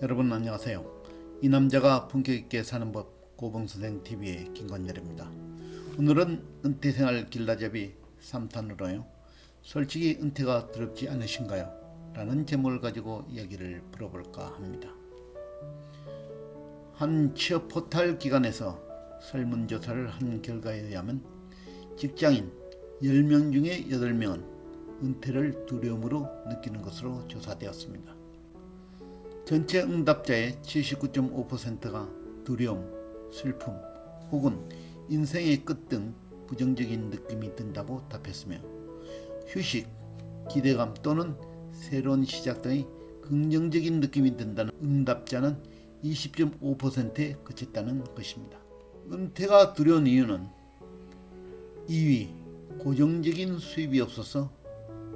여러분 안녕하세요. 이 남자가 품격 있게 사는 법 고봉선생TV의 김건열입니다. 오늘은 은퇴생활 길라잡이 3탄으로요. 솔직히 은퇴가 두렵지 않으신가요? 라는 제목을 가지고 이야기를 풀어볼까 합니다. 한 취업 포털 기관에서 설문조사를 한 결과에 의하면 직장인 10명 중에 8명은 은퇴를 두려움으로 느끼는 것으로 조사되었습니다. 전체 응답자의 79.5%가 두려움, 슬픔 혹은 인생의 끝 등 부정적인 느낌이 든다고 답했으며 휴식, 기대감 또는 새로운 시작 등의 긍정적인 느낌이 든다는 응답자는 20.5%에 그쳤다는 것입니다. 은퇴가 두려운 이유는 2위, 고정적인 수입이 없어서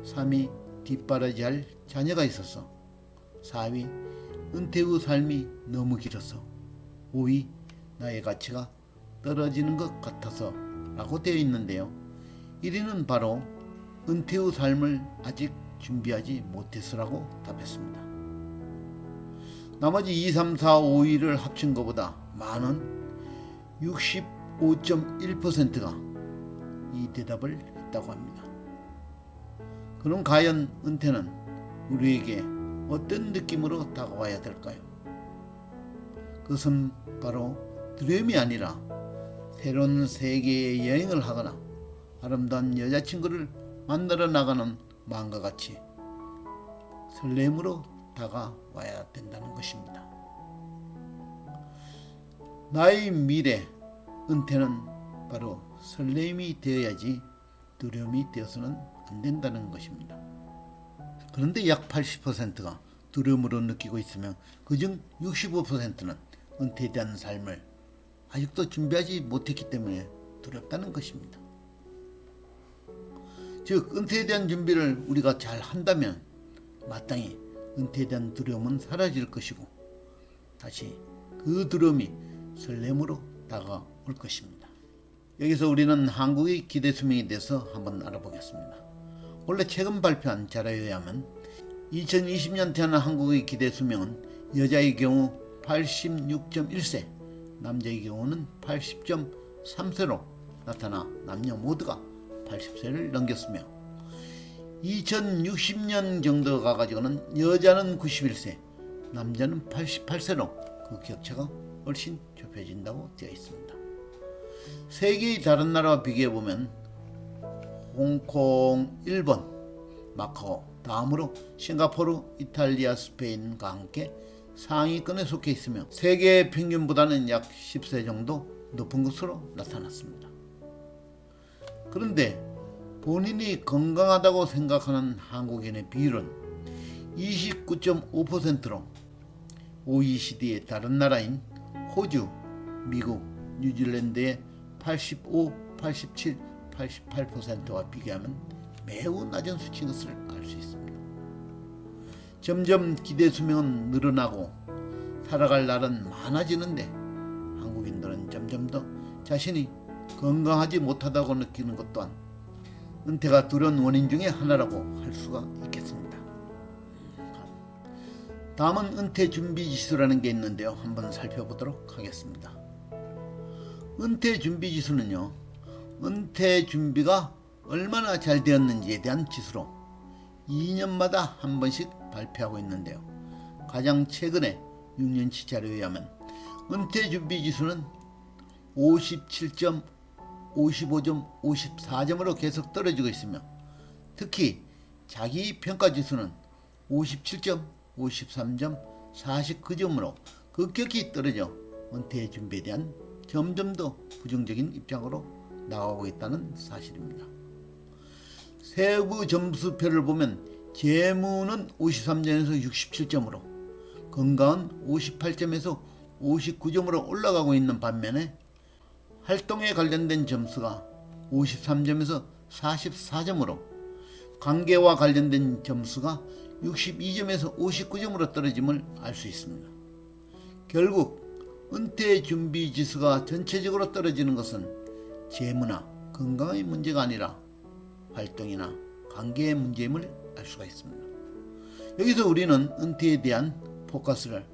3위, 뒷바라지할 자녀가 있어서 4위, 은퇴 후 삶이 너무 길어서 5위, 나의 가치가 떨어지는 것 같아서 라고 되어 있는데요. 1위는 바로 은퇴 후 삶을 아직 준비하지 못해서라고 답했습니다. 나머지 2, 3, 4, 5위를 합친 것보다 많은 65.1%가 이 대답을 했다고 합니다. 그럼 과연 은퇴는 우리에게 어떤 느낌으로 다가와야 될까요? 그것은 바로 두려움이 아니라 새로운 세계의 여행을 하거나 아름다운 여자친구를 만나러 나가는 마음과 같이 설렘으로 다가와야 된다는 것입니다. 나의 미래, 은퇴는 바로 설렘이 되어야지 두려움이 되어서는 안 된다는 것입니다. 그런데 약 80%가 두려움으로 느끼고 있으면 그중 65%는 은퇴에 대한 삶을 아직도 준비하지 못했기 때문에 두렵다는 것입니다. 즉 은퇴에 대한 준비를 우리가 잘 한다면 마땅히 은퇴에 대한 두려움은 사라질 것이고 다시 그 두려움이 설렘으로 다가올 것입니다. 여기서 우리는 한국의 기대 수명에 대해서 한번 알아보겠습니다. 원래 최근 발표한 자료에 의하면 2020년 태어난 한국의 기대 수명은 여자의 경우 86.1세, 남자의 경우는 80.3세로 나타나 남녀 모두가 80세를 넘겼으며 2060년 정도 가가지고는 여자는 91세, 남자는 88세로 그 격차가 훨씬 좁혀진다고 되어 있습니다. 세계의 다른 나라와 비교해보면 홍콩, 일본, 마카오, 다음으로 싱가포르, 이탈리아, 스페인과 함께 상위권에 속해 있으며 세계 평균보다는 약 10세 정도 높은 것으로 나타났습니다. 그런데 본인이 건강하다고 생각하는 한국인의 비율은 29.5%로 OECD의 다른 나라인 호주, 미국, 뉴질랜드의 85, 87, 88%와 비교하면 매우 낮은 수치인 것을 알 수 있습니다. 점점 기대 수명은 늘어나고 살아갈 날은 많아지는데 한국인들은 점점 더 자신이 건강하지 못하다고 느끼는 것 또한 은퇴가 두려운 원인 중에 하나라고 할 수가 있겠습니다. 다음은 은퇴 준비 지수라는 게 있는데요. 한번 살펴보도록 하겠습니다. 은퇴 준비 지수는요, 은퇴 준비가 얼마나 잘 되었는지에 대한 지수로 2년마다 한 번씩 발표하고 있는데요. 가장 최근에 6년치 자료에 의하면 은퇴 준비 지수는 57점, 55점, 54점으로 계속 떨어지고 있으며 특히 자기 평가 지수는 57점, 53점, 49점으로 급격히 떨어져 은퇴 준비에 대한 점점 더 부정적인 입장으로 나가고 있다는 사실입니다. 세부 점수표를 보면 재무는 53점에서 67점으로 건강은 58점에서 59점으로 올라가고 있는 반면에 활동에 관련된 점수가 53점에서 44점으로 관계와 관련된 점수가 62점에서 59점으로 떨어짐을 알 수 있습니다. 결국 은퇴 준비 지수가 전체적으로 떨어지는 것은 재무나 건강의 문제가 아니라 활동이나 관계의 문제임을 알 수가 있습니다. 여기서 우리는 은퇴에 대한 포커스를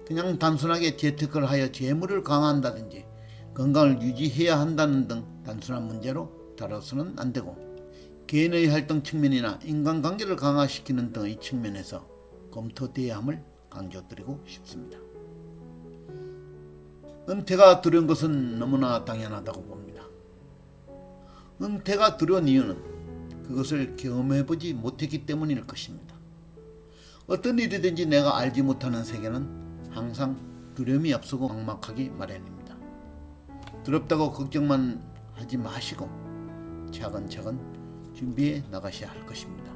그냥 단순하게 재테크를 하여 재물을 강화한다든지 건강을 유지해야 한다는 등 단순한 문제로 다뤄서는 안 되고, 개인의 활동 측면이나 인간관계를 강화시키는 등의 측면에서 검토돼야 함을 강조드리고 싶습니다. 은퇴가 두려운 것은 너무나 당연하다고 봅니다. 은퇴가 두려운 이유는 그것을 경험해보지 못했기 때문일 것입니다. 어떤 일이든지 내가 알지 못하는 세계는 항상 두려움이 앞서고 막막하기 마련입니다. 두렵다고 걱정만 하지 마시고 차근차근 준비해 나가셔야 할 것입니다.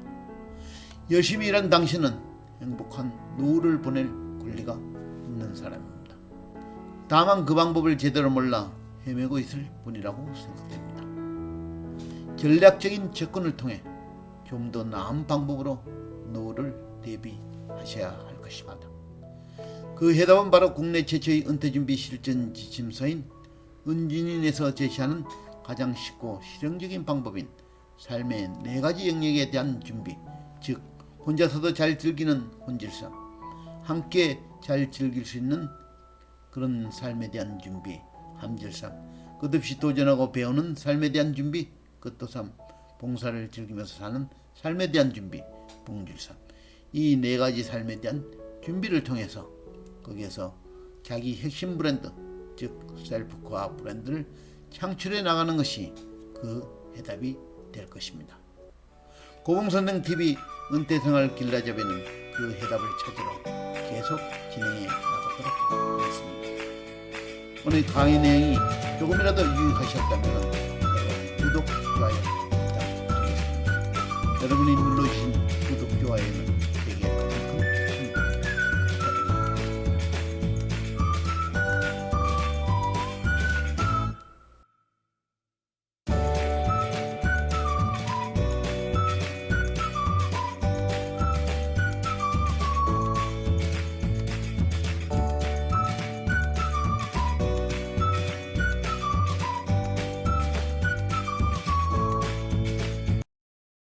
열심히 일한 당신은 행복한 노후를 보낼 권리가 있는 사람입니다. 다만 그 방법을 제대로 몰라 헤매고 있을 뿐이라고 생각됩니다. 전략적인 접근을 통해 좀 더 나은 방법으로 노후를 대비하셔야 할 것입니다. 그 해답은 바로 국내 최초의 은퇴준비 실전 지침서인 은진인에서 제시하는 가장 쉽고 실용적인 방법인 삶의 4가지 영역에 대한 준비, 즉 혼자서도 잘 즐기는 혼질섬, 함께 잘 즐길 수 있는 그런 삶에 대한 준비, 함질섬, 끝없이 도전하고 배우는 삶에 대한 준비, 끝도섬, 봉사를 즐기면서 사는 삶에 대한 준비, 봉질섬. 이 4가지 삶에 대한 준비를 통해서 거기에서 자기 핵심 브랜드, 즉 셀프코어 브랜드를 창출해 나가는 것이 그 해답이 될 것입니다. 고봉선생TV 은퇴생활 길라잡이는 그 해답을 찾으러 계속 진행해 나가도록 하겠습니다. 오늘 강의 내용이 조금이라도 유익하셨다면